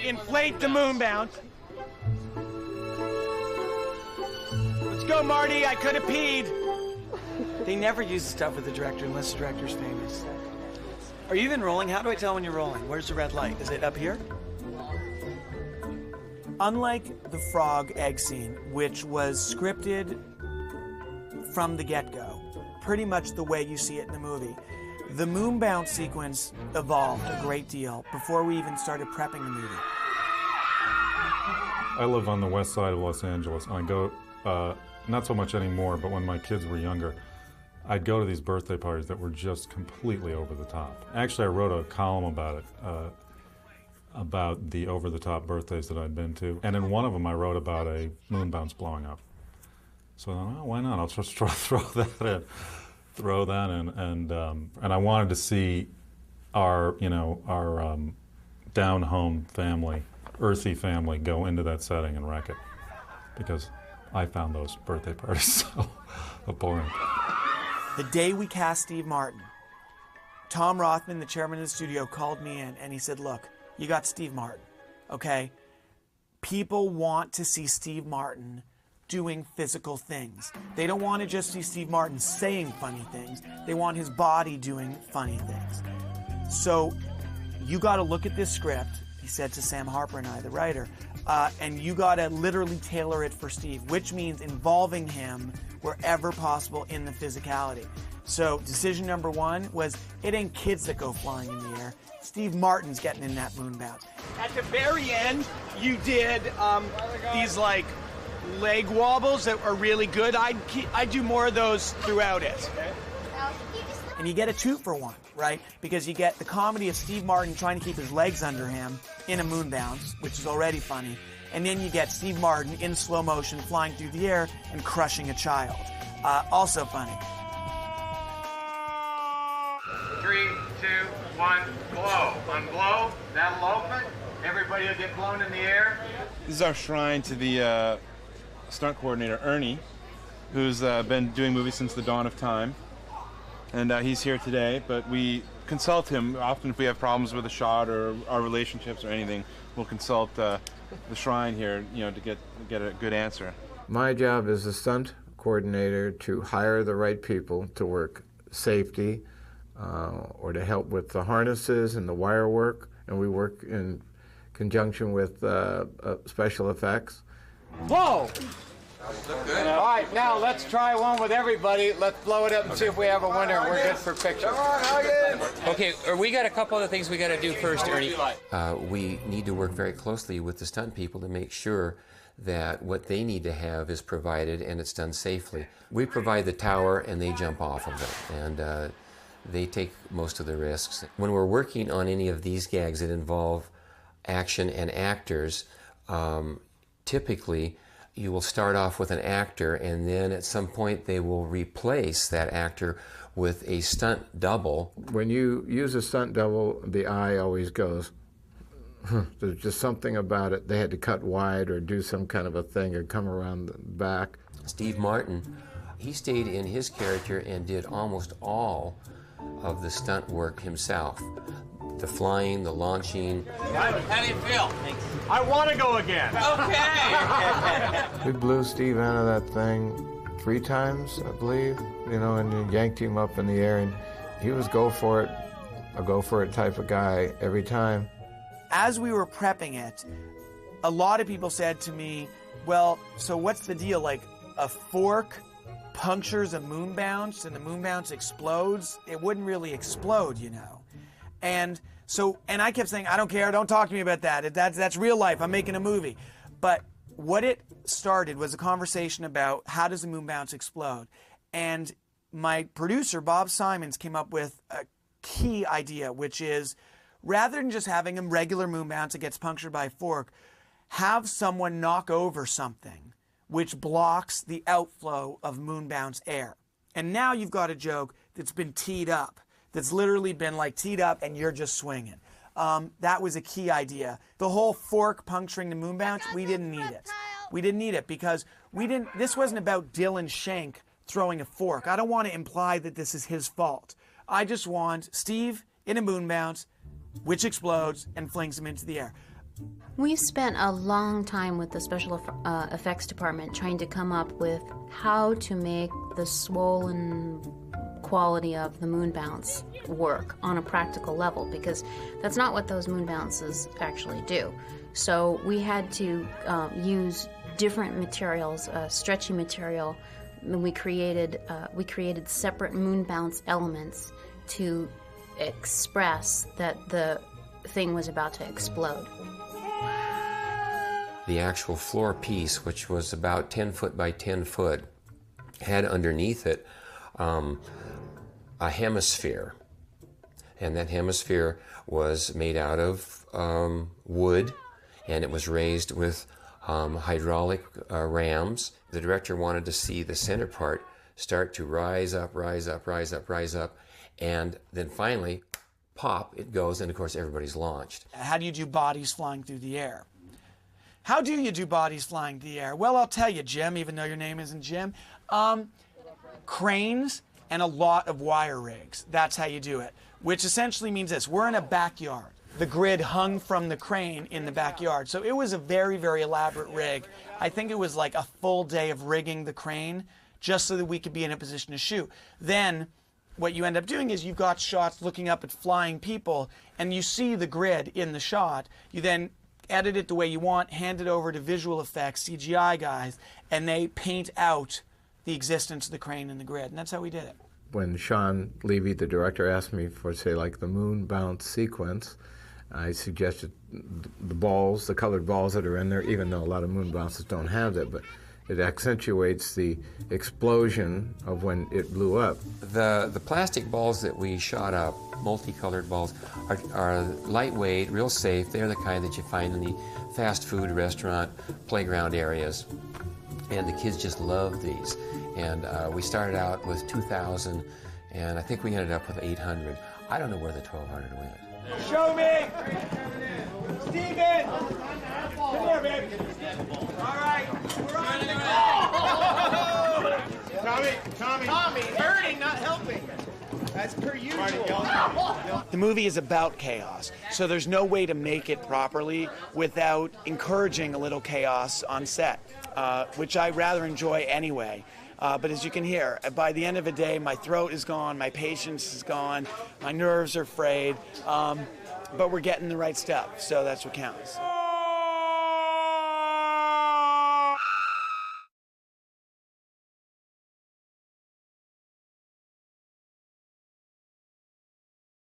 Inflate the moon bounce. Let's go, Marty. I could have peed. They never use stuff with the director unless the director's famous. Are you even rolling? How do I tell when you're rolling? Where's the red light? Is it up here? Unlike the frog egg scene, which was scripted from the get-go, pretty much the way you see it in the movie, the moon bounce sequence evolved a great deal before we even started prepping the movie. I live on the west side of Los Angeles, and I go, not so much anymore, but when my kids were younger, I'd go to these birthday parties that were just completely over the top. Actually, I wrote a column about it, about the over-the-top birthdays that I'd been to. And in one of them, I wrote about a moon bounce blowing up. So I thought, oh, why not? I'll just throw that in. And I wanted to see our down-home family, earthy family, go into that setting and wreck it. Because I found those birthday parties so abhorrent. The day we cast Steve Martin, Tom Rothman, the chairman of the studio, called me in and he said, look, you got Steve Martin, okay? People want to see Steve Martin doing physical things. They don't want to just see Steve Martin saying funny things. They want his body doing funny things. So you got to look at this script, he said to Sam Harper and I, the writer, and you got to literally tailor it for Steve, which means involving him wherever possible in the physicality. So decision number one was, it ain't kids that go flying in the air. Steve Martin's getting in that moon bounce. At the very end, you did these like leg wobbles that are really good. I'd do more of those throughout it. And you get a 2-for-1, right? Because you get the comedy of Steve Martin trying to keep his legs under him in a moon bounce, which is already funny. And then you get Steve Martin in slow motion flying through the air and crushing a child. Also funny. 3, 2, 1, blow. Unblow, that'll open. Everybody will get blown in the air. This is our shrine to the stunt coordinator, Ernie, who's been doing movies since the dawn of time. And he's here today, but we consult him often if we have problems with a shot or our relationships or anything. We'll consult the shrine here, to get a good answer. My job as a stunt coordinator to hire the right people to work safety or to help with the harnesses and the wire work, and we work in conjunction with special effects. Whoa! All right, now let's try one with everybody. Let's blow it up and see if we have a winner. We're good for pictures. Okay, we got a couple of things we got to do first, Ernie. We need to work very closely with the stunt people to make sure that what they need to have is provided and it's done safely. We provide the tower and they jump off of it, and they take most of the risks. When we're working on any of these gags that involve action and actors, typically you will start off with an actor and then at some point they will replace that actor with a stunt double. When you use a stunt double, the eye always goes, there's just something about it. They had to cut wide or do some kind of a thing or come around the back. Steve Martin, he stayed in his character and did almost all of the stunt work himself. The flying, the launching. How do you feel? I want to go again. Okay. We blew Steve out of that thing 3 times, I believe, and then yanked him up in the air, and he was go for it type of guy every time. As we were prepping it, a lot of people said to me, well, so what's the deal? Like, a fork punctures a moon bounce and the moon bounce explodes? It wouldn't really explode, And I kept saying, I don't care, don't talk to me about that. That's real life, I'm making a movie. But what it started was a conversation about how does a moon bounce explode? And my producer, Bob Simons, came up with a key idea, which is, rather than just having a regular moon bounce that gets punctured by a fork, have someone knock over something which blocks the outflow of moon bounce air. And now you've got a joke that's been teed up, that's literally been like teed up and you're just swinging. That was a key idea. The whole fork puncturing the moon bounce, we didn't need it. We didn't need it because this wasn't about Dylan Shank throwing a fork. I don't want to imply that this is his fault. I just want Steve in a moon bounce, which explodes and flings him into the air. We spent a long time with the special effects department trying to come up with how to make the swollen quality of the moon bounce work on a practical level, because that's not what those moon bounces actually do. So we had to use different materials, stretchy material. We created separate moon bounce elements to express that the thing was about to explode. The actual floor piece, which was about 10 foot by 10 foot, had underneath it a hemisphere. And that hemisphere was made out of wood, and it was raised with hydraulic rams. The director wanted to see the center part start to rise up, rise up, rise up, rise up, and then finally, pop, it goes, and of course everybody's launched. How do you do bodies flying through the air? How do you do bodies flying through the air? Well, I'll tell you, Jim, even though your name isn't Jim. Cranes and a lot of wire rigs. That's how you do it, which essentially means this. We're in a backyard. The grid hung from the crane in the backyard. So it was a very, very elaborate rig. I think it was like a full day of rigging the crane just so that we could be in a position to shoot. Then what you end up doing is you've got shots looking up at flying people, and you see the grid in the shot. You then edit it the way you want, hand it over to visual effects, CGI guys, and they paint out the existence of the crane and the grid. And that's how we did it. When Sean Levy, the director, asked me for, say, like the moon bounce sequence, I suggested the balls, the colored balls that are in there, even though a lot of moon bounces don't have that, but it accentuates the explosion of when it blew up. The plastic balls that we shot up, multicolored balls, are lightweight, real safe. They're the kind that you find in the fast food restaurant, playground areas. And the kids just love these. And we started out with 2,000, and I think we ended up with 800. I don't know where the 1,200 went. Show me! Steven! Come here, baby. All right, we're on the go. Tommy, hurting, not helping. As per usual. The movie is about chaos, so there's no way to make it properly without encouraging a little chaos on set, which I rather enjoy anyway. But as you can hear, by the end of the day, my throat is gone, my patience is gone, my nerves are frayed, but we're getting the right stuff, so that's what counts.